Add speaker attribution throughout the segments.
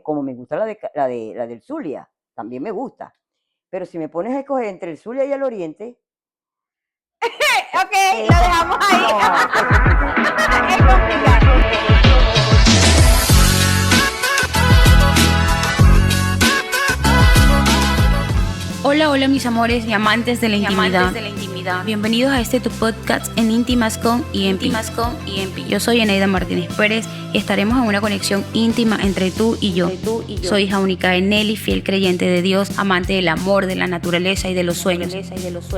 Speaker 1: como me gusta la del Zulia, también me gusta. Pero si me pones a escoger entre el Zulia y el Oriente...
Speaker 2: Ok, lo dejamos ahí.
Speaker 1: No,
Speaker 2: Es complicado.
Speaker 3: Hola, hola mis amores y amantes de la intimidad. Bienvenidos a este tu podcast en Íntimas con IEMPI. Yo soy Eneida Martínez Pérez y estaremos en una conexión íntima entre tú y yo. Soy hija única de Nelly, fiel creyente de Dios, amante del amor, de la naturaleza y de los sueños.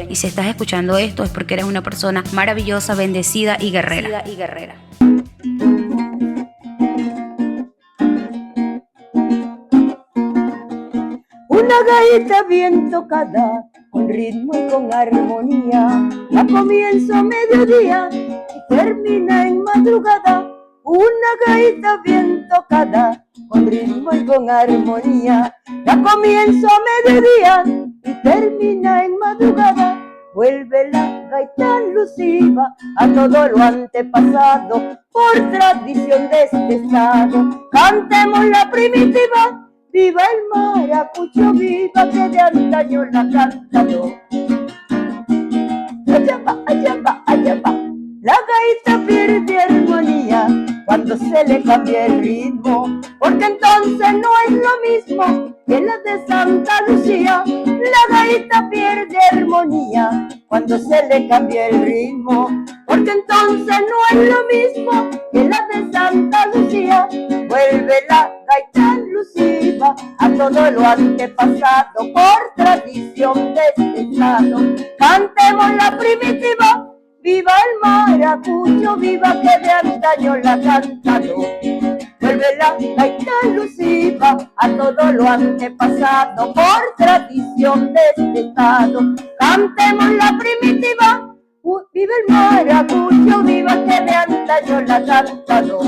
Speaker 3: Y si estás escuchando esto es porque eres una persona maravillosa, bendecida y guerrera.
Speaker 1: una gaita bien tocada, con ritmo y con armonía, la comienzo a mediodía y termina en madrugada. Una gaita bien tocada, con ritmo y con armonía, la comienzo a mediodía y termina en madrugada. Vuelve la gaita alusiva a todo lo antepasado, por tradición de este estado. Cantemos la primitiva. ¡Viva el maracucho, viva que de antaño la cantado! Allá va, allá va, allá va. La gaita pierde armonía cuando se le cambia el ritmo, porque entonces no es lo mismo que la de Santa Lucía. La gaita pierde armonía cuando se le cambia el ritmo, porque entonces no es lo mismo que la de Santa Lucía. Vuelve la gaita alusiva a todo lo antepasado, por tradición de este estado. Cantemos la primitiva. ¡Viva el maracucho, viva que de antaño la cantado! Vuelve la gaita alusiva a todo lo antepasado, por tradición de este estado. Cantemos la primitiva. ¡Viva el maracucho, viva que de antaño la cantado!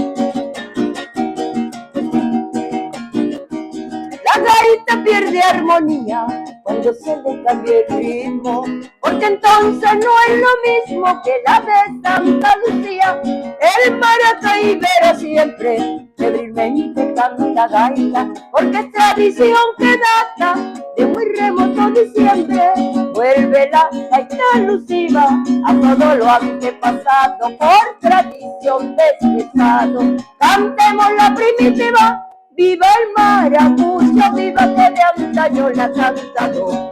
Speaker 1: La gaita pierde armonía cuando se le cambia el ritmo, porque entonces no es lo mismo que la de Santa Lucía. El maracaibero siempre febrilmente canta gaita, porque es tradición que data de muy remoto diciembre. Vuelve la gaita alusiva a todo lo antepasado, por tradición de este estado. Cantemos la primitiva. ¡Viva el maracucho, viva que de antaño la cantado!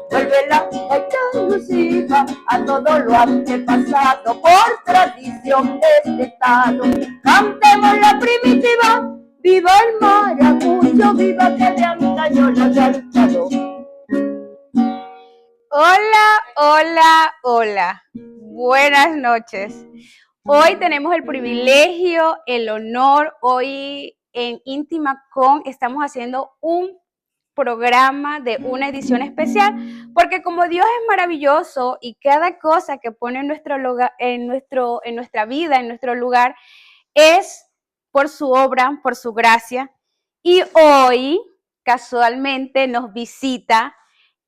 Speaker 1: Vuelve la gaita alusiva a todo lo antepasado, por tradición de este estado. Cantemos la primitiva. ¡Viva el maracucho, viva que de antaño la cantado!
Speaker 2: Hola, hola, hola. Buenas noches. Hoy tenemos el privilegio, el honor, hoy en Íntima con estamos haciendo un programa de una edición especial, porque como Dios es maravilloso y cada cosa que pone en nuestro lugar, en nuestra vida, en nuestro lugar, es por su obra, por su gracia. Y hoy, casualmente, nos visita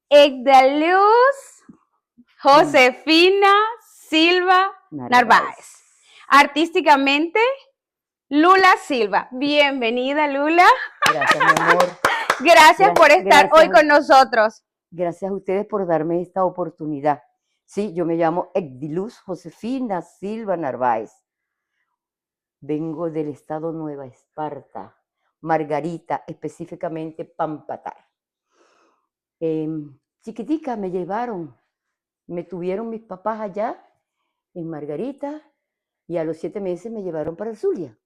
Speaker 2: Egdaluz Josefina Silva Narváez. Artísticamente, Lula Silva. Bienvenida, Lula.
Speaker 1: Gracias, mi amor.
Speaker 2: Gracias por estar hoy con nosotros.
Speaker 1: Gracias a ustedes por darme esta oportunidad. Sí, yo me llamo Egdaluz Josefina Silva Narváez. Vengo del estado Nueva Esparta, Margarita, específicamente Pampatar. Chiquitica me llevaron, me tuvieron mis papás allá en Margarita y a los 7 meses me llevaron para el Zulia.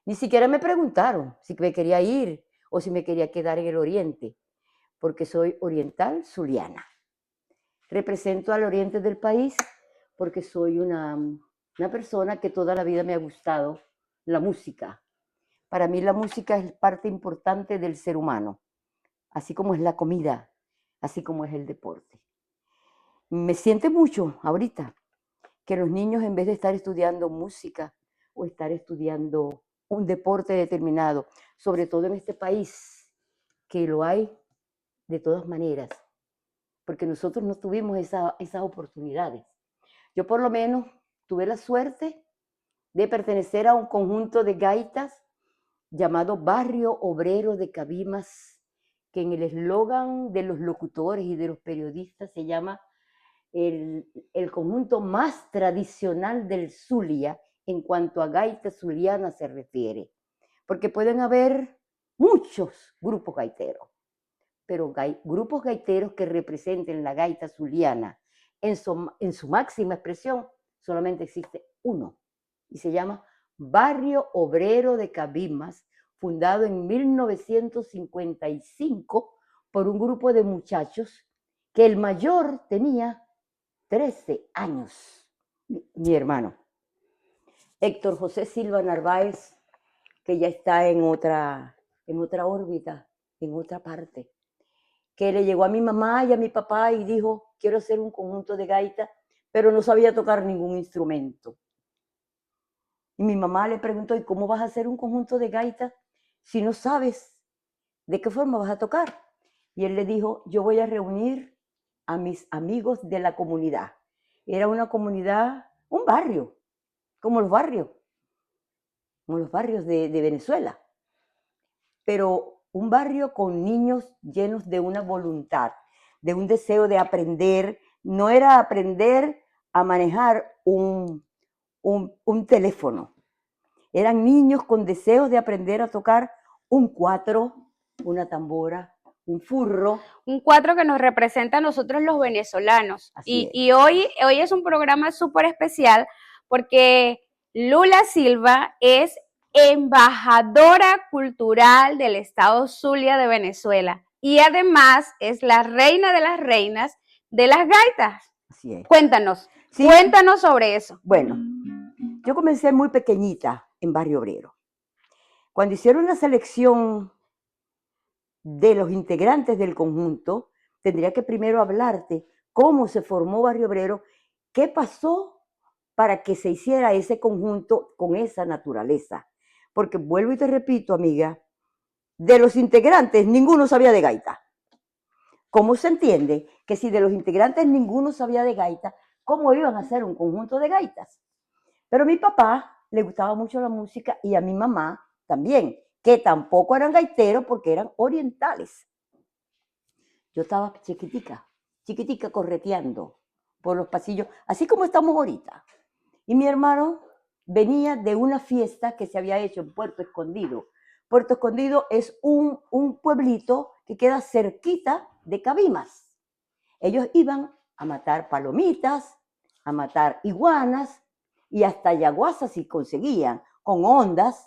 Speaker 1: Ni siquiera me preguntaron si me quería ir o si me quería quedar en el oriente, porque soy oriental zuliana. Represento al oriente del país porque soy una persona que toda la vida me ha gustado la música. Para mí la música es parte importante del ser humano, así como es la comida, así como es el deporte. Me siente mucho ahorita que los niños, en vez de estar estudiando música o estar estudiando un deporte determinado, sobre todo en este país, que lo hay de todas maneras, porque nosotros no tuvimos esas oportunidades. Yo por lo menos tuve la suerte de pertenecer a un conjunto de gaitas llamado Barrio Obrero de Cabimas, que en el eslogan de los locutores y de los periodistas se llama el conjunto más tradicional del Zulia en cuanto a gaita zuliana se refiere, porque pueden haber muchos grupos gaiteros, pero grupos gaiteros que representen la gaita zuliana en su máxima expresión, solamente existe uno, y se llama Barrio Obrero de Cabimas, fundado en 1955 por un grupo de muchachos que el mayor tenía 13 años, mi hermano. Héctor José Silva Narváez, que ya está en otra órbita, en otra parte, que le llegó a mi mamá y a mi papá y dijo, quiero hacer un conjunto de gaita, pero no sabía tocar ningún instrumento. Y mi mamá le preguntó, ¿y cómo vas a hacer un conjunto de gaita si no sabes de qué forma vas a tocar? Y él le dijo, yo voy a reunir a mis amigos de la comunidad. Era una comunidad, un barrio, como los barrios de Venezuela, pero un barrio con niños llenos de una voluntad, de un deseo de aprender. No era aprender a manejar un teléfono, eran niños con deseos de aprender a tocar un cuatro, una tambora, un furro.
Speaker 2: Un cuatro que nos representa a nosotros los venezolanos. Y hoy es un programa súper especial porque Lula Silva es embajadora cultural del estado Zulia de Venezuela y además es la reina de las reinas de las gaitas.
Speaker 1: Así es.
Speaker 2: Cuéntanos sobre eso.
Speaker 1: Bueno, yo comencé muy pequeñita en Barrio Obrero. Cuando hicieron la selección de los integrantes del conjunto, tendría que primero hablarte cómo se formó Barrio Obrero, qué pasó para que se hiciera ese conjunto con esa naturaleza. Porque vuelvo y te repito, amiga, de los integrantes ninguno sabía de gaita. ¿Cómo se entiende que si de los integrantes ninguno sabía de gaita, cómo iban a hacer un conjunto de gaitas? Pero a mi papá le gustaba mucho la música y a mi mamá también, que tampoco eran gaiteros porque eran orientales. Yo estaba chiquitica correteando por los pasillos, así como estamos ahorita. Y mi hermano venía de una fiesta que se había hecho en Puerto Escondido. Puerto Escondido es un pueblito que queda cerquita de Cabimas. Ellos iban a matar palomitas, a matar iguanas y hasta yaguasas si conseguían, con ondas.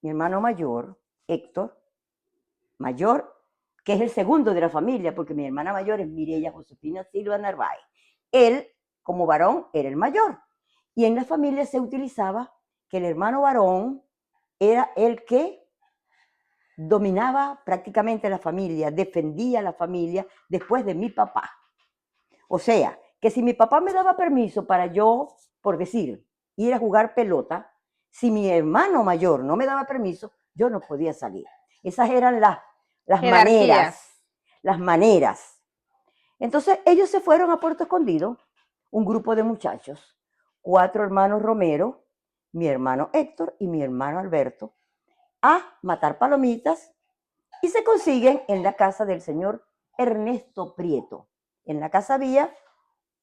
Speaker 1: Mi hermano mayor, Héctor, mayor, que es el segundo de la familia, porque mi hermana mayor es Mireya Josefina Silva Narváez. Él, como varón, era el mayor. Y en la familia se utilizaba que el hermano varón era el que dominaba prácticamente la familia, defendía la familia después de mi papá. O sea, que si mi papá me daba permiso para yo, por decir, ir a jugar pelota, si mi hermano mayor no me daba permiso, yo no podía salir. Esas eran las maneras. Entonces ellos se fueron a Puerto Escondido, un grupo de muchachos, 4 hermanos Romero, mi hermano Héctor y mi hermano Alberto, a matar palomitas y se consiguen en la casa del señor Ernesto Prieto. En la casa había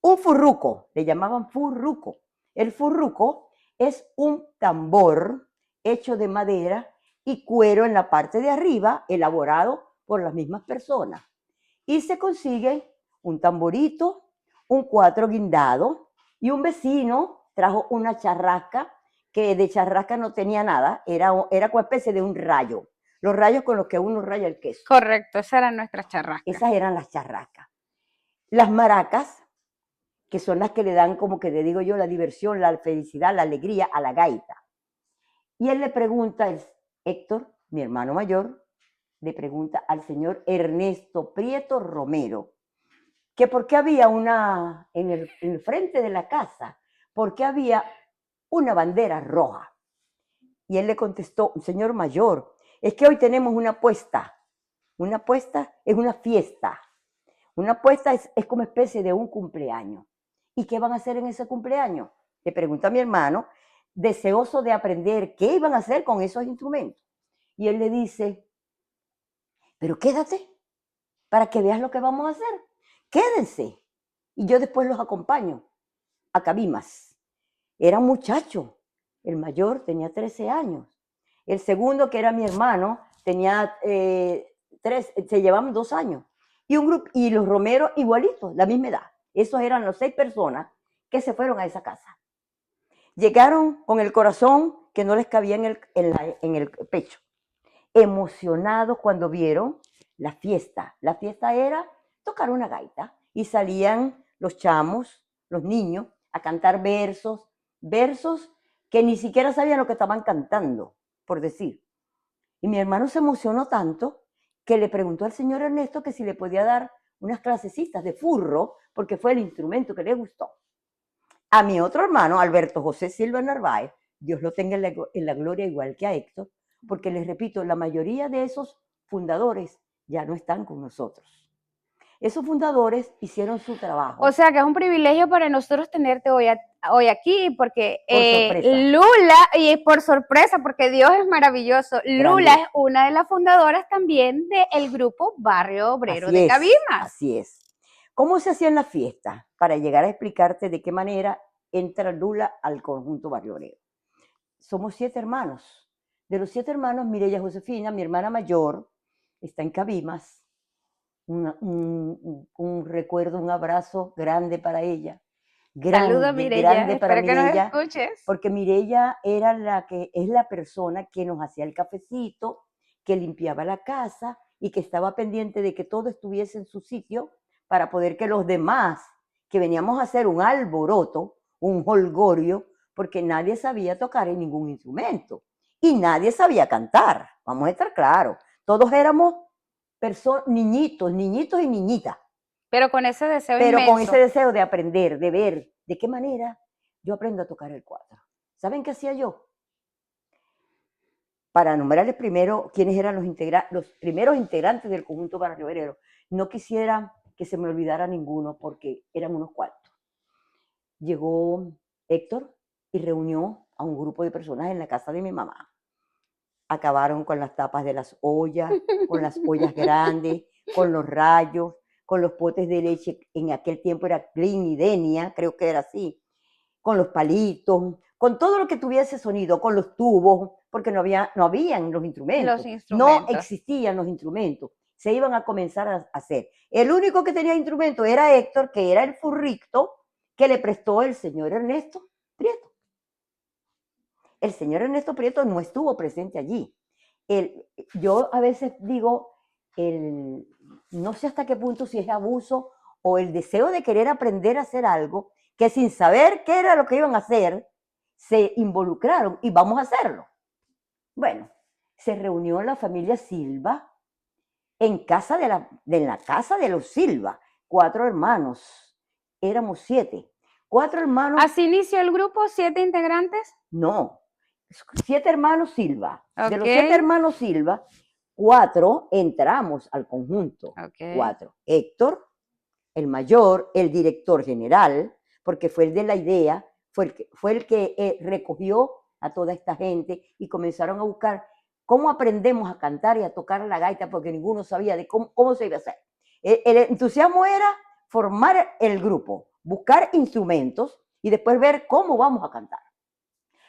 Speaker 1: un furruco, le llamaban furruco. El furruco es un tambor hecho de madera y cuero en la parte de arriba, elaborado por las mismas personas. Y se consiguen un tamborito, un 4 guindado, y un vecino trajo una charrasca, que de charrasca no tenía nada, era como especie de un rayo. Los rayos con los que uno raya el queso.
Speaker 2: Correcto, esas eran nuestras charrascas.
Speaker 1: Esas eran las charrascas. Las maracas, que son las que le dan, como que le digo yo, la diversión, la felicidad, la alegría a la gaita. Y él le pregunta, Héctor, mi hermano mayor, le pregunta al señor Ernesto Prieto Romero, que por qué había en el frente de la casa, por qué había una bandera roja. Y él le contestó, señor mayor, es que hoy tenemos una apuesta. Una apuesta es una fiesta. Una apuesta es como especie de un cumpleaños. ¿Y qué van a hacer en ese cumpleaños? Le pregunta a mi hermano, deseoso de aprender qué iban a hacer con esos instrumentos. Y él le dice, pero quédate para que veas lo que vamos a hacer. Quédense. Y yo después los acompaño a Cabimas. Era un muchacho. El mayor tenía 13 años. El segundo, que era mi hermano, tenía 3, se llevaban 2 años. Y los Romeros igualitos, la misma edad. Esos eran los 6 personas que se fueron a esa casa. Llegaron con el corazón que no les cabía en el pecho, emocionados cuando vieron la fiesta. La fiesta era tocar una gaita y salían los chamos, los niños, a cantar versos que ni siquiera sabían lo que estaban cantando, por decir. Y mi hermano se emocionó tanto que le preguntó al señor Ernesto que si le podía dar unas clasecitas de furro, porque fue el instrumento que le gustó. A mi otro hermano, Alberto José Silva Narváez, Dios lo tenga en la gloria igual que a Héctor, porque les repito, la mayoría de esos fundadores ya no están con nosotros. Esos fundadores hicieron su trabajo.
Speaker 2: O sea que es un privilegio para nosotros tenerte hoy aquí, porque
Speaker 1: Por sorpresa.
Speaker 2: Lula, y por sorpresa, porque Dios es maravilloso,
Speaker 1: Grande.
Speaker 2: Lula es una de las fundadoras también del grupo Barrio Obrero
Speaker 1: Así
Speaker 2: de
Speaker 1: es,
Speaker 2: Cabimas.
Speaker 1: Así es. ¿Cómo se hacían las fiestas? Para llegar a explicarte de qué manera entra Lula al conjunto Barrio Obrero. Somos 7 hermanos. De los 7 hermanos, Mireya Josefina, mi hermana mayor, está en Cabimas. Un recuerdo, un abrazo grande para ella.
Speaker 2: Saludos, Mireya.
Speaker 1: Grande para
Speaker 2: Espero que
Speaker 1: Mireya,
Speaker 2: nos escuches.
Speaker 1: porque Mireya era la persona que nos hacía el cafecito, que limpiaba la casa y que estaba pendiente de que todo estuviese en su sitio para poder que los demás, que veníamos a hacer un alboroto, un holgorio, porque nadie sabía tocar en ningún instrumento y nadie sabía cantar, vamos a estar claros. Todos éramos niñitos y niñitas.
Speaker 2: Pero con ese deseo
Speaker 1: Pero
Speaker 2: inmenso.
Speaker 1: con ese deseo de aprender, de ver de qué manera yo aprendo a tocar el cuatro. ¿Saben qué hacía yo? Para nombrarles primero quiénes eran los primeros integrantes del conjunto Barrio Obrero, no quisiera que se me olvidara ninguno porque eran unos cuantos. Llegó Héctor y reunió a un grupo de personas en la casa de mi mamá. Acabaron con las tapas de las ollas, con las ollas grandes, con los rayos, con los potes de leche, en aquel tiempo era Clean y Denia, creo que era así, con los palitos, con todo lo que tuviese sonido, con los tubos, porque no habían los instrumentos, no existían los instrumentos, se iban a comenzar a hacer. El único que tenía instrumento era Héctor, que era el furrito que le prestó el señor Ernesto Prieto. El señor Ernesto Prieto no estuvo presente allí. Yo a veces digo, no sé hasta qué punto si es abuso o el deseo de querer aprender a hacer algo, que sin saber qué era lo que iban a hacer, se involucraron y vamos a hacerlo. Bueno, se reunió la familia Silva en la casa de los Silva, 4 hermanos, éramos 7. 4 hermanos.
Speaker 2: ¿Así inició el grupo, 7 integrantes?
Speaker 1: No, 7 hermanos Silva.
Speaker 2: Okay.
Speaker 1: De los 7 hermanos Silva, 4 entramos al conjunto.
Speaker 2: Okay.
Speaker 1: 4. Héctor, el mayor, el director general, porque fue el de la idea, fue el que recogió a toda esta gente y comenzaron a buscar cómo aprendemos a cantar y a tocar la gaita, porque ninguno sabía de cómo se iba a hacer. El entusiasmo era formar el grupo, buscar instrumentos y después ver cómo vamos a cantar.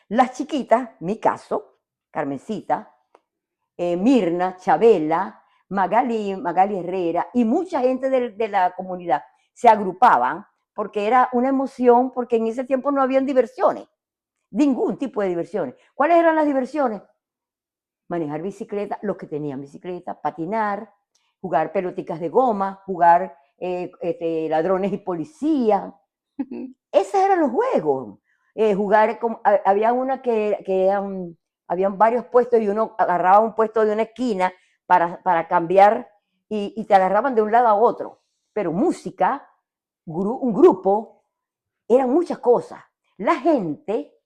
Speaker 1: Las chiquitas, mi caso, Carmencita, Mirna, Chabela, Magali Herrera y mucha gente de la comunidad se agrupaban porque era una emoción, porque en ese tiempo no habían diversiones, ningún tipo de diversiones. ¿Cuáles eran las diversiones? Manejar bicicleta, los que tenían bicicleta, patinar, jugar peloticas de goma, jugar ladrones y policía. Esos eran los juegos. Jugar, había una habían varios puestos y uno agarraba un puesto de una esquina para cambiar y te agarraban de un lado a otro. Pero música, un grupo, eran muchas cosas. La gente,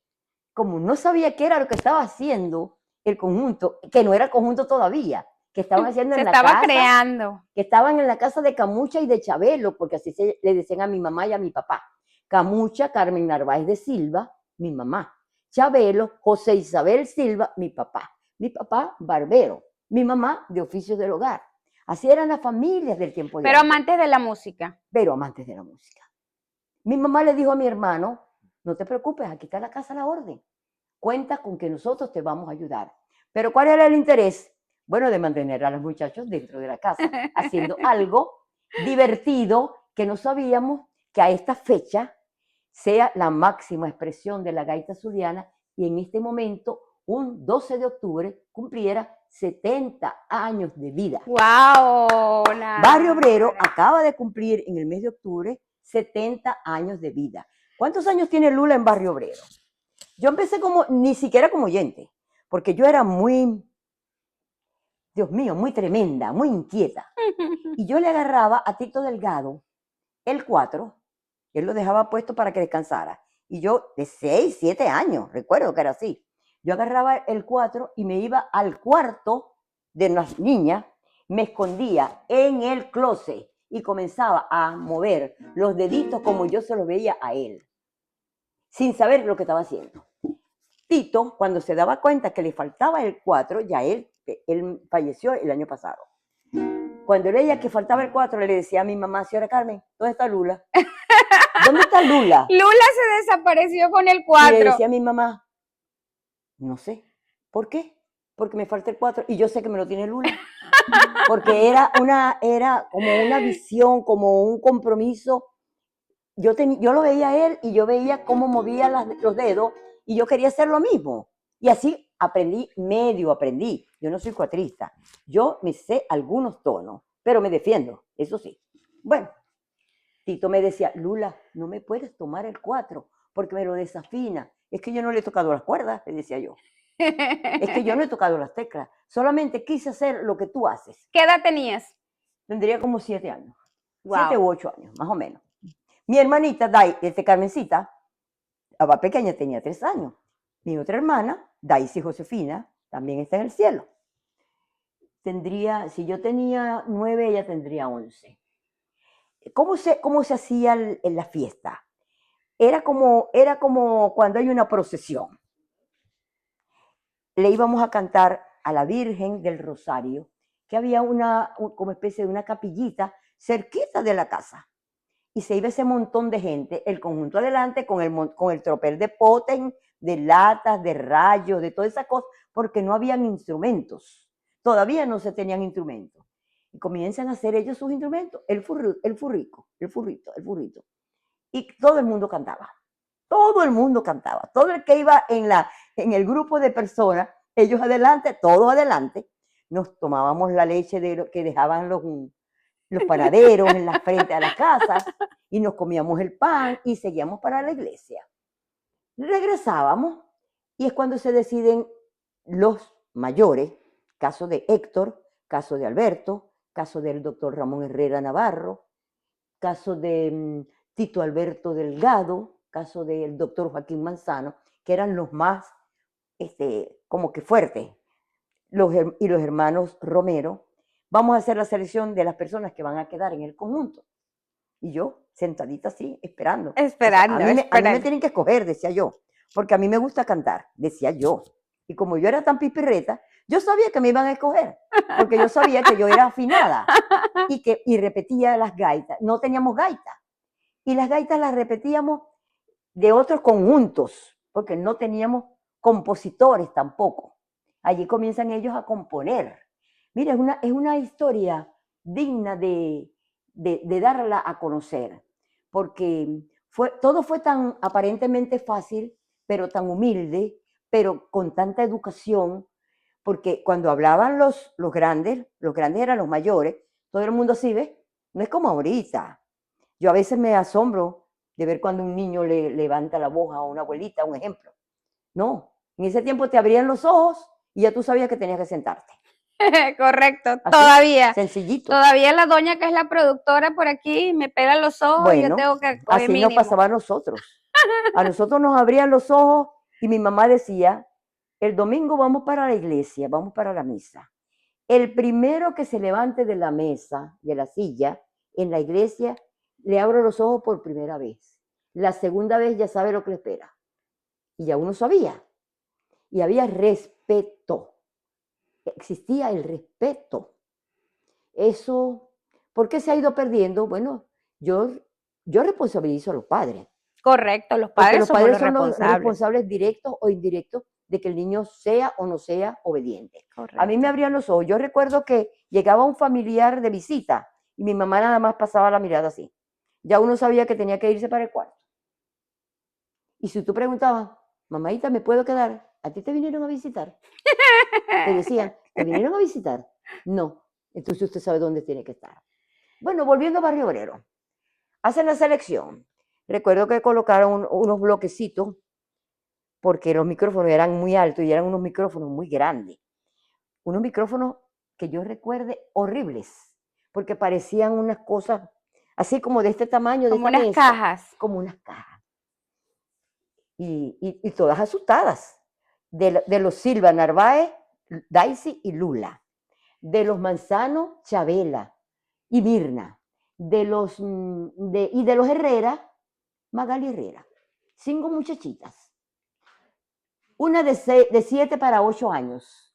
Speaker 1: como no sabía qué era lo que estaba haciendo el conjunto, que no era conjunto todavía, que estaban haciendo en la casa.
Speaker 2: Se estaba creando.
Speaker 1: Que estaban en la casa de Camucha y de Chabelo, porque así le decían a mi mamá y a mi papá. Camucha, Carmen Narváez de Silva, mi mamá. Chabelo, José Isabel Silva, mi papá. Mi papá, barbero. Mi mamá, de oficios del hogar. Así eran las familias del tiempo de
Speaker 2: Pero
Speaker 1: antes,
Speaker 2: amantes de la música.
Speaker 1: pero amantes de la música. Mi mamá le dijo a mi hermano, no te preocupes, aquí está la casa a la orden. Cuenta con que nosotros te vamos a ayudar. Pero ¿cuál era el interés? Bueno, de mantener a los muchachos dentro de la casa, haciendo algo divertido que no sabíamos que a esta fecha sea la máxima expresión de la gaita zuliana y en este momento, un 12 de octubre, cumpliera 70 años de vida.
Speaker 2: ¡Wow!
Speaker 1: Barrio Obrero acaba de cumplir en el mes de octubre 70 años de vida. ¿Cuántos años tiene Lula en Barrio Obrero? Yo empecé ni siquiera como oyente, porque yo era muy, Dios mío, muy tremenda, muy inquieta. Y yo le agarraba a Tito Delgado el 4, él lo dejaba puesto para que descansara. Y yo, de 6, 7 años, recuerdo que era así, yo agarraba el 4 y me iba al cuarto de las niñas, me escondía en el closet y comenzaba a mover los deditos como yo se los veía a él, sin saber lo que estaba haciendo. Tito, cuando se daba cuenta que le faltaba el 4, ya él falleció el año pasado. Cuando leía que faltaba el 4, le decía a mi mamá, señora Carmen, ¿dónde está Lula? ¿Dónde está Lula?
Speaker 2: Lula se desapareció con el
Speaker 1: Y
Speaker 2: 4.
Speaker 1: le decía a mi mamá, no sé, ¿por qué? Porque me falta el 4 y yo sé que me lo tiene Lula. Porque era como una visión, como un compromiso. Yo lo veía a él y yo veía cómo movía los dedos y yo quería hacer lo mismo. Y así medio aprendí. Yo no soy cuatrista. Yo me sé algunos tonos, pero me defiendo, eso sí. Bueno, Tito me decía, Lula, no me puedes tomar el 4 porque me lo desafina. Es que yo no le he tocado las cuerdas, le decía yo. Es que yo no he tocado las teclas. Solamente quise hacer lo que tú haces.
Speaker 2: ¿Qué edad tenías?
Speaker 1: Tendría como 7 años.
Speaker 2: Wow.
Speaker 1: 7 u 8 años, más o menos. Mi hermanita, Carmencita, la pequeña, tenía 3 años. Mi otra hermana, Daisy Josefina, también está en el cielo. Si yo tenía 9, ella tendría 11. ¿Cómo se hacía en la fiesta? Era como cuando hay una procesión. Le íbamos a cantar a la Virgen del Rosario, que había como especie de una capillita cerquita de la casa. Y se iba ese montón de gente, el conjunto adelante con el tropel de potes, de latas, de rayos, de todas esas cosas, porque no habían instrumentos. Todavía no se tenían instrumentos. Y comienzan a hacer ellos sus instrumentos, el furrito. Y todo el mundo cantaba. Todo el mundo cantaba. Todo el que iba en el grupo de personas, ellos adelante, todos adelante, nos tomábamos la leche que dejaban los panaderos en la frente a las casas y nos comíamos el pan y seguíamos para la iglesia. Regresábamos y es cuando se deciden los mayores, caso de Héctor, caso de Alberto, caso del doctor Ramón Herrera Navarro, caso de Tito Alberto Delgado, caso del doctor Joaquín Manzano, que eran los más como que fuertes, y los hermanos Romero. Vamos a hacer la selección de las personas que van a quedar en el conjunto. Y yo, sentadita así, esperando.
Speaker 2: Esperando,
Speaker 1: O sea, a mí me tienen que escoger, decía yo, porque a mí me gusta cantar, decía yo. Y como yo era tan pipirreta, yo sabía que me iban a escoger, porque yo sabía que yo era afinada y repetía las gaitas. No teníamos gaitas. Y las gaitas las repetíamos de otros conjuntos, porque no teníamos compositores tampoco. Allí comienzan ellos a componer. Mira, es una historia digna de darla a conocer, porque todo fue tan aparentemente fácil, pero tan humilde, pero con tanta educación, porque cuando hablaban los grandes eran los mayores, todo el mundo así, ¿ves? No es como ahorita. Yo a veces me asombro de ver cuando un niño le levanta la voz a una abuelita, un ejemplo. No, en ese tiempo te abrían los ojos y ya tú sabías que tenías que sentarte.
Speaker 2: Correcto,
Speaker 1: Así,
Speaker 2: todavía.
Speaker 1: Sencillito.
Speaker 2: Todavía la doña que es la productora por aquí me pela los ojos, bueno, y yo tengo que coger
Speaker 1: así
Speaker 2: mínimo.
Speaker 1: nos pasaba a nosotros. A nosotros nos abrían los ojos y mi mamá decía, el domingo vamos para la iglesia, vamos para la misa. El primero que se levante de la mesa, de la silla, en la iglesia, le abro los ojos por primera vez. La segunda vez ya sabe lo que le espera. Y ya uno sabía. Y había respeto. existía el respeto. Eso, ¿por qué se ha ido perdiendo? Bueno, yo responsabilizo a los padres.
Speaker 2: Correcto, los
Speaker 1: Porque
Speaker 2: padres
Speaker 1: los
Speaker 2: somos
Speaker 1: padres
Speaker 2: los
Speaker 1: son los
Speaker 2: responsables.
Speaker 1: responsables directos o indirectos de que el niño sea o no sea obediente.
Speaker 2: Correcto.
Speaker 1: A mí me abrían los ojos. Yo recuerdo que llegaba un familiar de visita y mi mamá nada más pasaba la mirada así. Ya uno sabía que tenía que irse para el cuarto. Y si tú preguntabas, mamáita, ¿me puedo quedar? ¿A ti te vinieron a visitar? Te decían, ¿te vinieron a visitar? No. Entonces usted sabe dónde tiene que estar. Bueno, volviendo a Barrio Obrero. Hacen la selección. Recuerdo que colocaron unos bloquecitos porque los micrófonos eran muy altos y eran unos micrófonos muy grandes. Unos micrófonos que yo recuerde horribles, porque parecían unas cosas así como de este tamaño,
Speaker 2: Como
Speaker 1: de esta
Speaker 2: unas
Speaker 1: mesa,
Speaker 2: cajas.
Speaker 1: como unas cajas. Y todas asustadas. De los Silva, Narváez, Daisy y Lula. De los Manzano, Chabela y Mirna. Y de los Herrera, Magali Herrera. 5 muchachitas. Una de 7 para 8 años,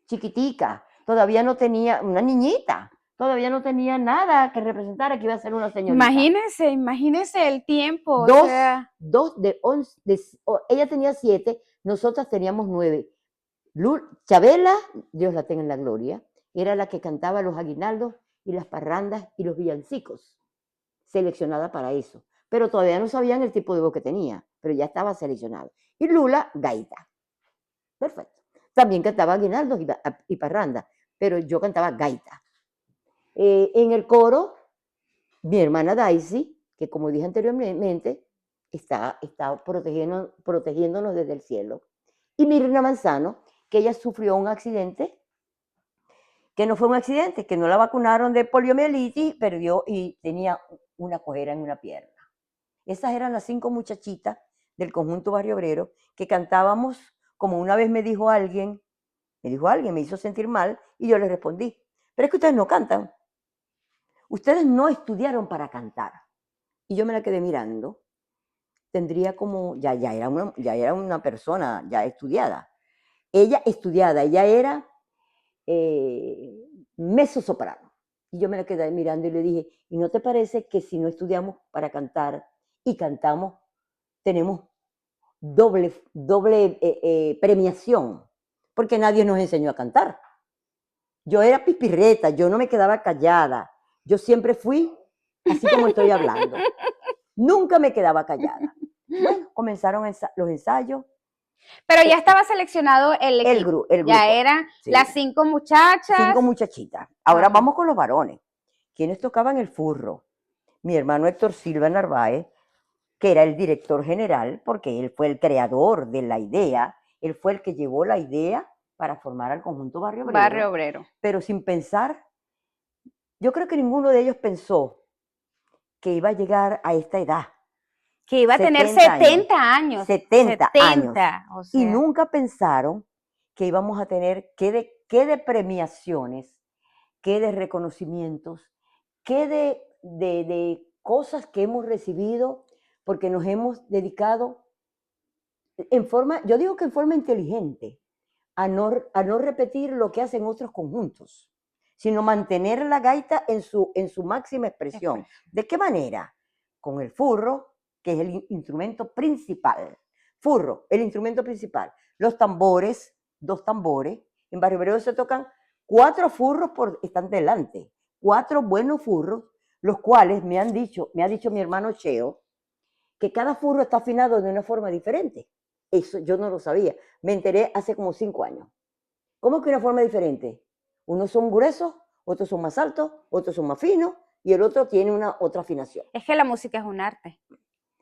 Speaker 1: chiquitica, todavía no tenía, una niñita, todavía no tenía nada que representara que iba a ser una señorita.
Speaker 2: Imagínese el tiempo,
Speaker 1: Dos,
Speaker 2: o sea,
Speaker 1: de 11, ella tenía 7, nosotras teníamos 9. Chabela, Dios la tenga en la gloria, era la que cantaba los aguinaldos y las parrandas y los villancicos, seleccionada para eso. Pero todavía no sabían el tipo de voz que tenía, pero ya estaba seleccionada. Y Lula, gaita. Perfecto. También cantaba aguinaldos y parranda, pero yo cantaba gaita. En el coro, mi hermana Daisy, que como dije anteriormente, está protegiéndonos desde el cielo. Y Mirna Manzano, que ella sufrió un accidente, que no fue un accidente, que no la vacunaron de poliomielitis, perdió y tenía una cojera en una pierna. Esas eran las 5 muchachitas del conjunto Barrio Obrero que cantábamos, como una vez me dijo alguien, me hizo sentir mal y yo le respondí, pero es que ustedes no cantan, ustedes no estudiaron para cantar. Y yo me la quedé mirando, tendría como, ya era una persona ya estudiada. Ella estudiada, ella era mezzosoprano. Y yo me la quedé mirando y le dije, ¿y no te parece que si no estudiamos para cantar y cantamos, tenemos doble premiación? Porque nadie nos enseñó a cantar. Yo era pipirreta, yo no me quedaba callada. Yo siempre fui así como estoy hablando. Nunca me quedaba callada. Bueno, comenzaron los ensayos.
Speaker 2: pero ya estaba seleccionado el equipo.
Speaker 1: El grupo.
Speaker 2: Ya eran
Speaker 1: Sí.
Speaker 2: las 5 muchachas.
Speaker 1: 5 muchachitas. Ahora vamos con los varones. ¿Quiénes tocaban el furro? Mi hermano Héctor Silva Narváez, que era el director general, porque él fue el creador de la idea, él fue el que llevó la idea para formar al conjunto Barrio Obrero.
Speaker 2: Barrio Obrero.
Speaker 1: Pero sin pensar, yo creo que ninguno de ellos pensó que iba a llegar a esta edad.
Speaker 2: Que iba a tener 70 años.
Speaker 1: 70 años.
Speaker 2: O sea.
Speaker 1: Y nunca pensaron que íbamos a tener qué de premiaciones, qué de reconocimientos, qué de cosas que hemos recibido porque nos hemos dedicado en forma, yo digo que en forma inteligente, a no repetir lo que hacen otros conjuntos, sino mantener la gaita en su máxima expresión. ¿De qué manera? Con el furro, que es el instrumento principal. Furro, el instrumento principal. Los tambores, 2 tambores. En Barrio Obrero se tocan 4 furros están delante. 4 buenos furros, los cuales me ha dicho mi hermano Cheo, que cada furro está afinado de una forma diferente. Eso yo no lo sabía. Me enteré hace como 5 años. ¿Cómo que una forma diferente? Unos son gruesos, otros son más altos, otros son más finos y el otro tiene otra afinación.
Speaker 2: Es que la música es un arte.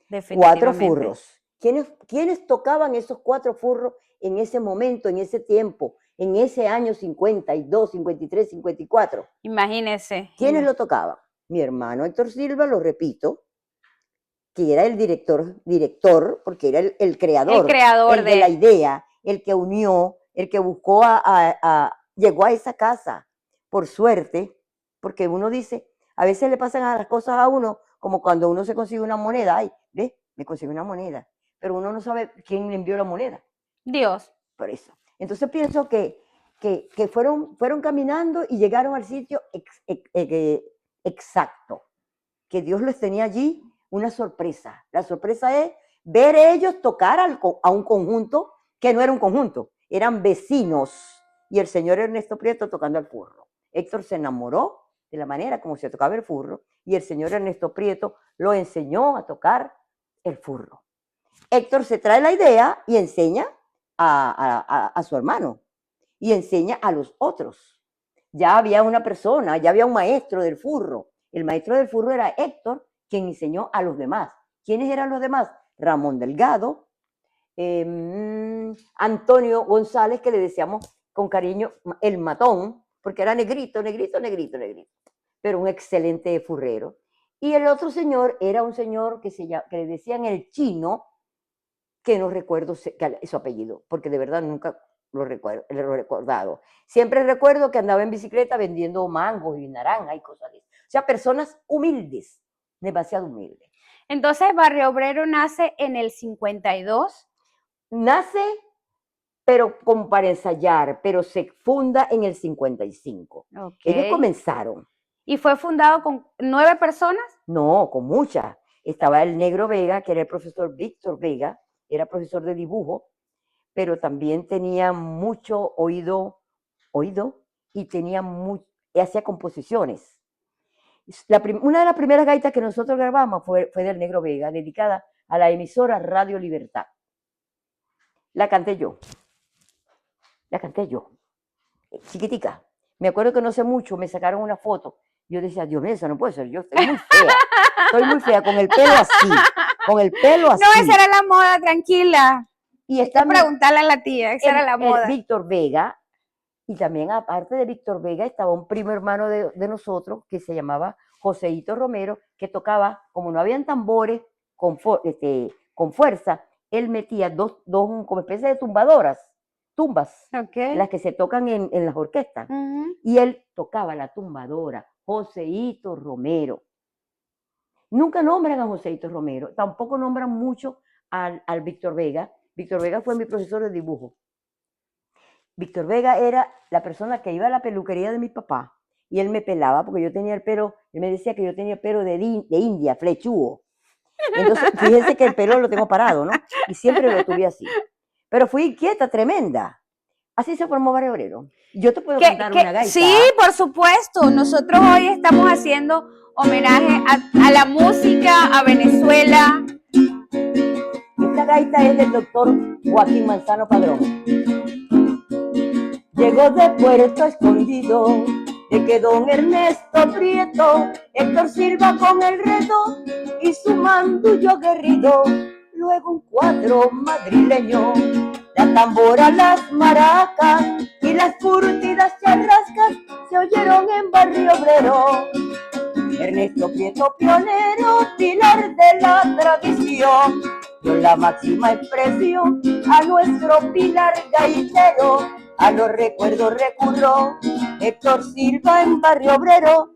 Speaker 2: Definitivamente.
Speaker 1: 4 furros. ¿Quiénes tocaban esos 4 furros en ese momento, en ese tiempo, en ese año 52, 53, 54?
Speaker 2: Imagínese.
Speaker 1: ¿Quiénes lo tocaban? Mi hermano Héctor Silva, lo repito, que era el director, porque era el creador, el de la idea, el que unió, el que buscó llegó a esa casa, por suerte, porque uno dice, a veces le pasan las cosas a uno, como cuando uno se consigue una moneda, ay, ve, me consigue una moneda, pero uno no sabe quién le envió la moneda.
Speaker 2: Dios.
Speaker 1: Por eso. Entonces pienso que que fueron caminando y llegaron al sitio exacto, que Dios les tenía allí una sorpresa. La sorpresa es ver ellos tocar a un conjunto que no era un conjunto, eran vecinos, y el señor Ernesto Prieto tocando el furro. Héctor se enamoró de la manera como se tocaba el furro, y el señor Ernesto Prieto lo enseñó a tocar el furro. Héctor se trae la idea y enseña a su hermano, y enseña a los otros. Ya había una persona, ya había un maestro del furro. El maestro del furro era Héctor, quien enseñó a los demás. ¿Quiénes eran los demás? Ramón Delgado, Antonio González, que le decíamos con cariño el matón, porque era negrito, pero un excelente furrero. Y el otro señor era un señor que le decían el Chino, que no recuerdo su apellido, porque de verdad nunca lo he recordado. Siempre recuerdo que andaba en bicicleta vendiendo mangos y naranjas y cosas así. O sea, personas humildes, demasiado humildes.
Speaker 2: Entonces, Barrio Obrero nace en el 52.
Speaker 1: Nace, pero como para ensayar, pero se funda en el 55.
Speaker 2: Okay.
Speaker 1: Ellos comenzaron.
Speaker 2: ¿Y fue fundado con 9 personas?
Speaker 1: No, con muchas. Estaba el Negro Vega, que era el profesor Víctor Vega, era profesor de dibujo, pero también tenía mucho oído y tenía hacía composiciones. Una de las primeras gaitas que nosotros grabamos fue del Negro Vega, dedicada a la emisora Radio Libertad. La canté yo, chiquitica. Me acuerdo que no sé mucho, me sacaron una foto. Yo decía, Dios mío, eso no puede ser, yo estoy muy fea, con el pelo así,
Speaker 2: No, esa era la moda, tranquila.
Speaker 1: Y está
Speaker 2: preguntarle a la tía, esa era la moda.
Speaker 1: Víctor Vega, y también aparte de Víctor Vega estaba un primo hermano de nosotros que se llamaba Joseito Romero, que tocaba, como no habían tambores con fuerza, él metía dos como especie de tumbas,
Speaker 2: Okay.
Speaker 1: las que se tocan en las orquestas, y él tocaba la tumbadora, Joseito Romero. Nunca nombran a Joseito Romero, tampoco nombran mucho al Víctor Vega. Víctor Vega fue mi profesor de dibujo. Víctor Vega era la persona que iba a la peluquería de mi papá y él me pelaba porque yo tenía el pelo, él me decía que yo tenía el pelo de India, flechudo. Entonces, fíjense que el pelo lo tengo parado, ¿no? Y siempre lo tuve así. Pero fui inquieta, tremenda. Así se formó Barrio Obrero. Yo te puedo contar una gaita.
Speaker 2: Sí, por supuesto. Nosotros hoy estamos haciendo homenaje a la música, a Venezuela.
Speaker 1: Esta gaita es del doctor Joaquín Manzano Padrón. Llegó de Puerto Escondido, de que don Ernesto Prieto, Héctor Silva con el redo y su mandullo guerrido, luego un cuadro madrileño, la tambora, las maracas y las curtidas charrascas se oyeron en Barrio Obrero. Ernesto Prieto, pionero, pilar de la tradición, dio la máxima expresión a nuestro pilar gaitero. A los recuerdos recurrió Héctor Silva en Barrio Obrero,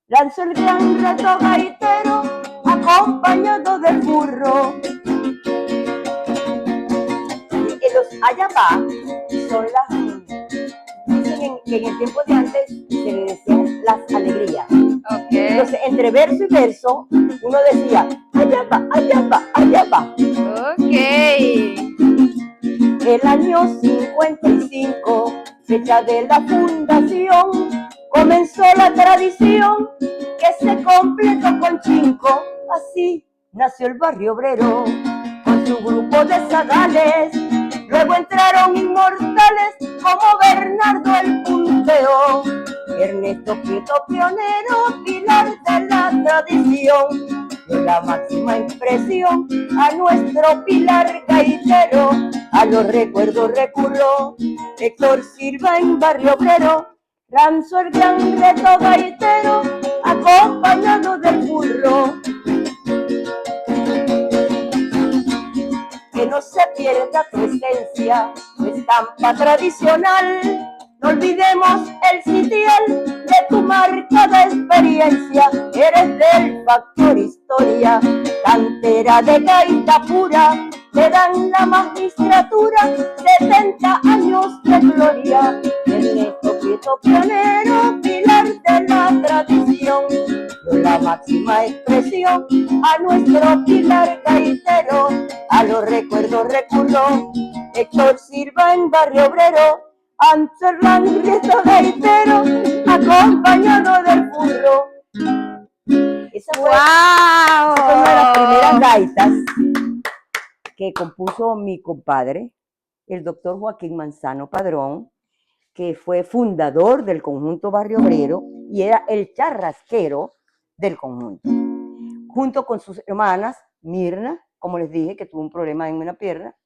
Speaker 1: lanzó el gran reto gaitero acompañado del furro. Y los ayapá son dicen que en el tiempo de antes se le decían las alegrías.
Speaker 2: Okay.
Speaker 1: Entonces, entre verso y verso, uno decía, ayapá, ayapá, ayapá.
Speaker 2: Ok.
Speaker 1: El año 55, fecha de la fundación, comenzó la tradición que se completó con Chinco. Así nació el Barrio Obrero, con su grupo de zagales. Luego entraron inmortales como Bernardo el Punteo, Ernesto Prieto, pionero, pilar de la tradición, dio la máxima impresión a nuestro pilar gaitero. A los recuerdos recurrió Héctor Silva en Barrio Obrero, lanzó el gran reto gaitero acompañado del burro. Que no se pierda tu esencia, tu estampa tradicional. No olvidemos el sitial de tu marcada experiencia. Eres del factor historia, cantera de gaita pura. Te dan la magistratura, 70 años de gloria. El canto pionero, pilar de la tradición, dio la máxima expresión a nuestro pilar gaitero. A los recuerdos recurro, Héctor Silva en Barrio Obrero, Amsterdam Rieta gaitero, acompañado del furro. Esa fue una de las primeras gaitas que compuso mi compadre, el doctor Joaquín Manzano Padrón, que fue fundador del conjunto Barrio Obrero y era el charrasquero del conjunto, junto con sus hermanas, Mirna, como les dije, que tuvo un problema en una pierna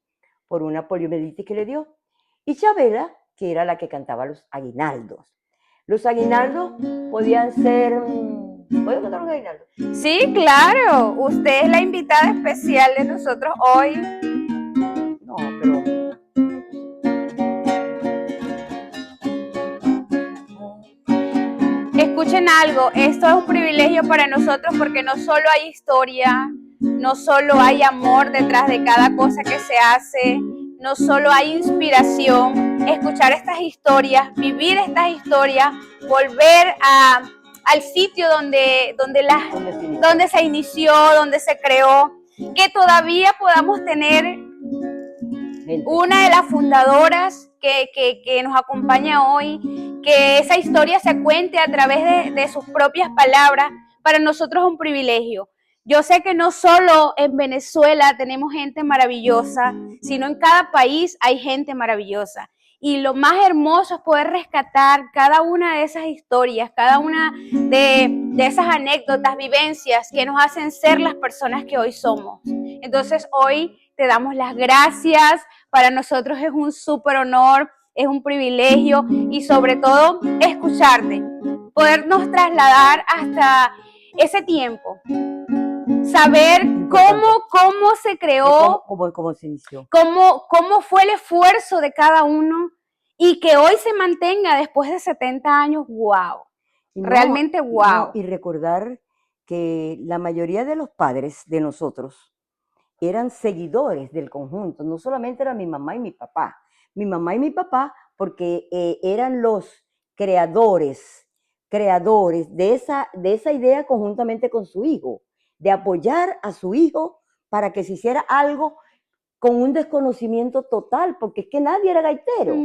Speaker 1: por una poliomielitis que le dio, y Chabela, que era la que cantaba los aguinaldos. Los aguinaldos podían ser... ¿Puedo cantar los aguinaldos?
Speaker 2: Sí, claro. Usted es la invitada especial de nosotros hoy.
Speaker 1: No, pero...
Speaker 2: Escuchen algo, esto es un privilegio para nosotros porque no solo hay historia, no solo hay amor detrás de cada cosa que se hace, no solo hay inspiración, escuchar estas historias, vivir estas historias, volver al sitio donde se inició, donde se creó, que todavía podamos tener una de las fundadoras que nos acompaña hoy, que esa historia se cuente a través de sus propias palabras, para nosotros es un privilegio. Yo sé que no solo en Venezuela tenemos gente maravillosa, sino en cada país hay gente maravillosa. Y lo más hermoso es poder rescatar cada una de esas historias, cada una de esas anécdotas, vivencias que nos hacen ser las personas que hoy somos. Entonces hoy te damos las gracias, para nosotros es un súper honor, es un privilegio y sobre todo escucharte, podernos trasladar hasta ese tiempo, saber cómo se creó,
Speaker 1: cómo se inició,
Speaker 2: cómo fue el esfuerzo de cada uno y que hoy se mantenga después de 70 años, wow, realmente wow.
Speaker 1: Y recordar que la mayoría de los padres de nosotros eran seguidores del conjunto, no solamente era mi mamá y mi papá. Mi mamá y mi papá porque eran los creadores de esa idea conjuntamente con su hijo, de apoyar a su hijo para que se hiciera algo con un desconocimiento total, porque es que nadie era gaitero.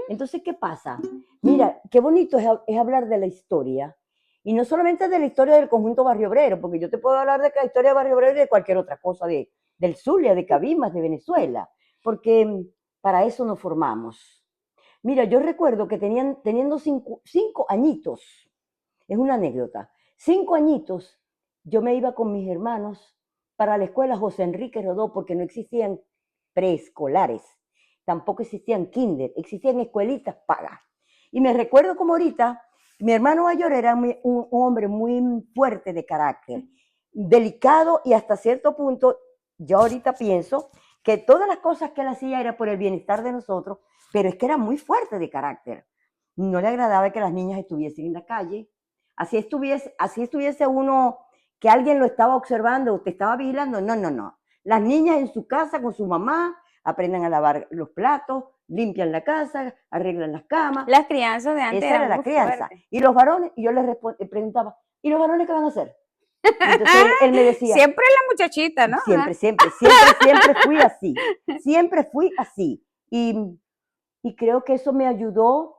Speaker 1: Entonces, ¿qué pasa? Mira, qué bonito es hablar de la historia, y no solamente de la historia del conjunto Barrio Obrero, porque yo te puedo hablar de la historia de Barrio Obrero y de cualquier otra cosa, del Zulia, de Cabimas, de Venezuela, porque para eso nos formamos. Mira, yo recuerdo que teniendo cinco añitos, es una anécdota, 5 añitos, yo me iba con mis hermanos para la escuela José Enrique Rodó, porque no existían preescolares, tampoco existían kinder, existían escuelitas pagas. Y me recuerdo como ahorita, mi hermano mayor era un hombre muy fuerte de carácter, delicado, y hasta cierto punto, yo ahorita pienso que todas las cosas que él hacía era por el bienestar de nosotros, pero es que era muy fuerte de carácter. No le agradaba que las niñas estuviesen en la calle. Así estuviese uno, que alguien lo estaba observando o te estaba vigilando. No. Las niñas en su casa con su mamá aprenden a lavar los platos, limpian la casa, arreglan las camas.
Speaker 2: Las crianzas de antes
Speaker 1: esa era la crianza. Y los varones, y yo les preguntaba, ¿y los varones qué van a hacer? Entonces él me decía,
Speaker 2: siempre la muchachita, ¿no?
Speaker 1: Siempre fui así. Y creo que eso me ayudó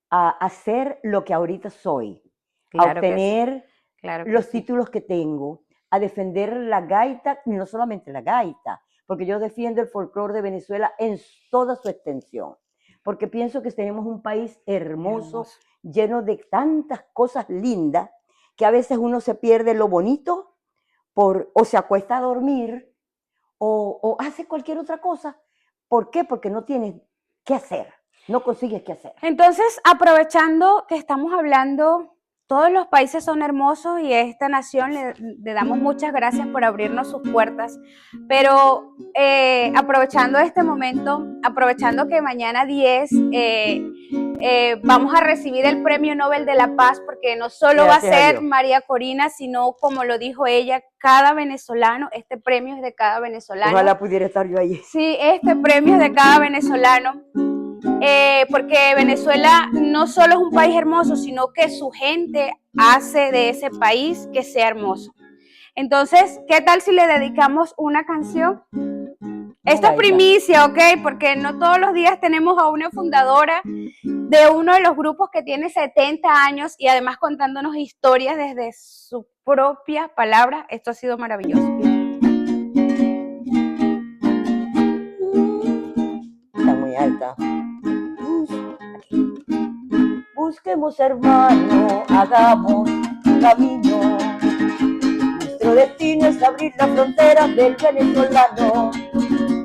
Speaker 1: a hacer lo que ahorita soy,
Speaker 2: claro,
Speaker 1: a obtener
Speaker 2: claro
Speaker 1: los títulos que tengo, a defender la gaita, y no solamente la gaita, porque yo defiendo el folclore de Venezuela en toda su extensión, porque pienso que tenemos un país hermoso, lleno de tantas cosas lindas, que a veces uno se pierde lo bonito o se acuesta a dormir o hace cualquier otra cosa. ¿Por qué? Porque no tienes qué hacer, no consigues qué hacer.
Speaker 2: Entonces, aprovechando que estamos hablando, todos los países son hermosos y a esta nación le damos muchas gracias por abrirnos sus puertas, pero aprovechando este momento, aprovechando que mañana 10 vamos a recibir el Premio Nobel de la Paz, porque no solo va a ser María Corina, sino, como lo dijo ella, cada venezolano. Este premio es de cada venezolano.
Speaker 1: Ojalá pudiera estar yo allí.
Speaker 2: Sí, este premio es de cada venezolano. porque Venezuela no solo es un país hermoso, sino que su gente hace de ese país que sea hermoso. Entonces, ¿qué tal si le dedicamos una canción? Esto es primicia, ¿ok? Porque no todos los días tenemos a una fundadora de uno de los grupos que tiene 70 años y además contándonos historias desde su propia palabra. Esto ha sido maravilloso.
Speaker 1: Está muy alta. Busquemos, hermano, hagamos un camino. Nuestro destino es abrir las fronteras del venezolano.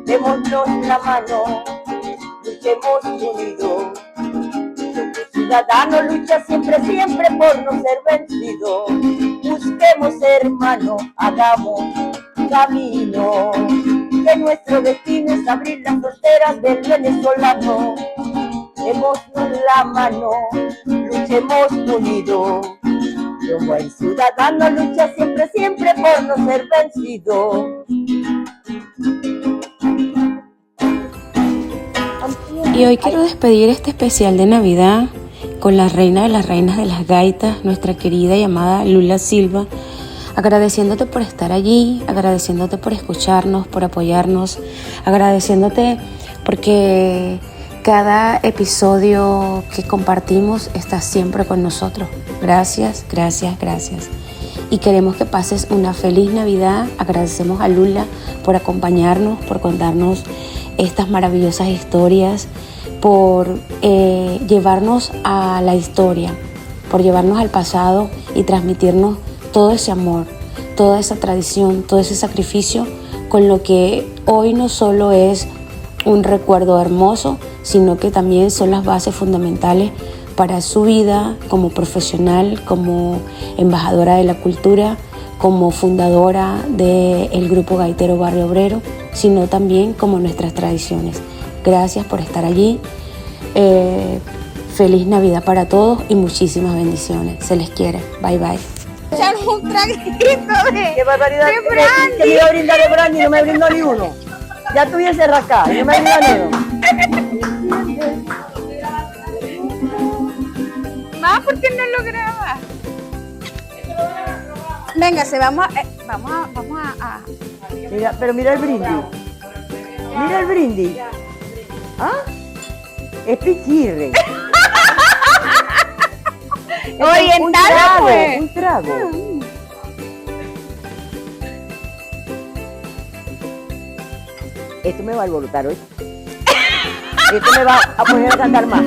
Speaker 1: Démonos la mano, luchemos unidos. El ciudadano lucha siempre, siempre por no ser vencido. Busquemos, hermano, hagamos un camino. Que nuestro destino es abrir las fronteras del venezolano. Démonos la mano, luchemos unidos. Como el ciudadano lucha siempre, siempre por no ser vencido.
Speaker 3: Y hoy quiero despedir este especial de Navidad con la reina de las reinas de las gaitas, nuestra querida y amada Lula Silva, agradeciéndote por estar allí, agradeciéndote por escucharnos, por apoyarnos, agradeciéndote porque cada episodio que compartimos está siempre con nosotros. Gracias, gracias, gracias. Y queremos que pases una feliz Navidad. Agradecemos a Lula por acompañarnos, por contarnos estas maravillosas historias, por llevarnos a la historia, por llevarnos al pasado y transmitirnos todo ese amor, toda esa tradición, todo ese sacrificio, con lo que hoy no solo es un recuerdo hermoso, sino que también son las bases fundamentales para su vida como profesional, como embajadora de la cultura, como fundadora del grupo gaitero Barrio Obrero, sino también como nuestras tradiciones. Gracias por estar allí. Feliz Navidad para todos y muchísimas bendiciones. Se les quiere. Bye bye.
Speaker 2: Echar un traguito de...
Speaker 1: ¡Qué barbaridad!
Speaker 2: ¡De brandy!
Speaker 1: Que me iba a brindar de brandy y no me brindó ni uno. Ya tuviese rascado, no me brindó ni uno.
Speaker 2: Más, ¿por qué no lo grabas? Venga, vamos a...
Speaker 1: Mira, pero mira el brindis. Mira el brindis. ¿Ah? Es pichirre.
Speaker 2: Oriental, pues.
Speaker 1: Un trago. Esto me va a alborotar hoy. Esto me va a poner a cantar más.